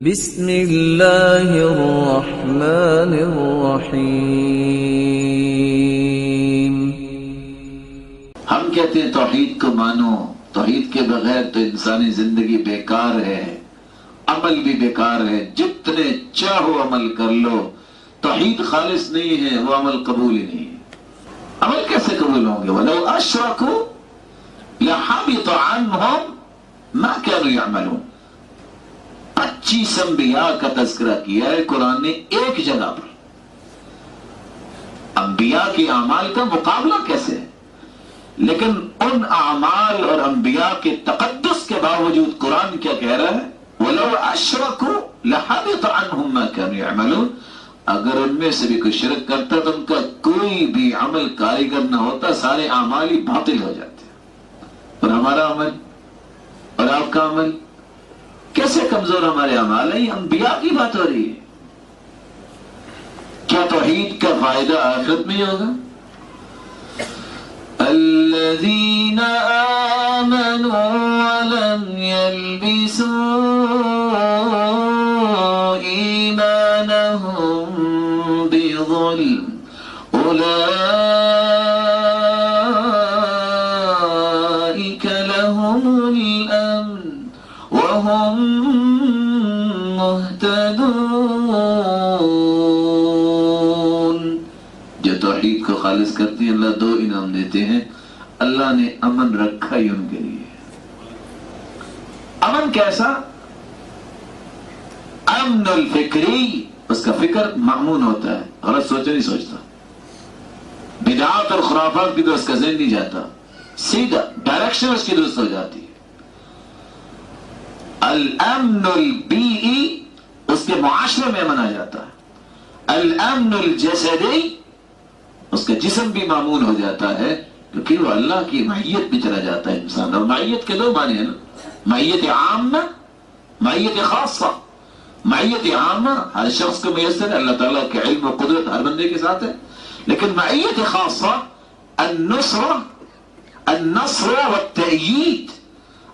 بسم اللہ الرحمن الرحیم۔ ہم کہتے ہیں توحید کو مانو، توحید کے بغیر تو انسانی زندگی بیکار ہے، عمل بھی بیکار ہے، جتنے چاہو عمل کر لو، توحید خالص نہیں ہے وہ عمل قبول ہی نہیں ہے۔ عمل کیسے قبول ہوں گے؟ وَلَوْ أَشْرَكُوا لَحَبِطَ عَنْهُمْ مَا كَانُوا يَعْمَلُونَ۔ 25 انبیاء کا تذکرہ کیا ہے قرآن نے ایک جگہ پر۔ انبیاء کے اعمال کا مقابلہ کیسے ہے؟ لیکن ان اعمال اور انبیاء کے تقدس کے باوجود قرآن کیا کہہ رہا ہے؟ وَلَوْ أَشْرَكُوا لَحَبِطَ عَنْهُمْ مَا كَانُوا يَعْمَلُونَ۔ اگر ان میں سے بھی کوئی شرک کرتا تو ان کا کوئی بھی عمل کارگر نہ ہوتا، سارے اعمال ہی باطل ہو جاتے۔ اور ہمارا عمل اور آپ کا عمل کیسے کمزور ہمارے اعمال ہیں؟ یہ انبیاء کی بات ہو رہی ہے۔ کیا توحید کا فائدہ آخرت میں ہی ہوگا؟ الذین آمنوا ولم یلبسوا ایمانہم بظلم اولئک لهم الامن وهم مهتدون۔ جو توحید کو خالص کرتی ہیں اللہ دو انعام دیتے ہیں۔ اللہ نے امن رکھا ہی ان کے لیے۔ امن کیسا؟ امن الفکری، اس کا فکر مأمون ہوتا ہے، غلط سوچے نہیں سوچتا، بدعات اور خرافات کی تو اس کا ذہن نہیں جاتا، سیدھا ڈائریکشن اس کی درست ہو جاتی ہے۔ الامن البیئی، اس کے معاشرے میں امن آ جاتا ہے۔ الامن الجسدی، اس کا جسم بھی معمول ہو جاتا ہے، کیونکہ وہ اللہ کی معیت میں چلا جاتا ہے انسان۔ اور معیت کے دو معنی ہیں نا، معیت عامہ، معیت خاصہ۔ معیت عامہ ہر شخص کو میسر ہے، اللہ تعالیٰ کے علم و قدرت ہر بندے کے ساتھ ہے، لیکن معیت خاصہ النصر والتأیید،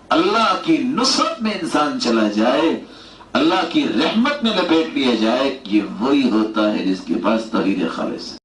اللہ کی نصرت میں انسان چلا جائے، اللہ کی رحمت میں لپیٹ لیا جائے، یہ وہی ہوتا ہے جس کے پاس توحید خالص ہے۔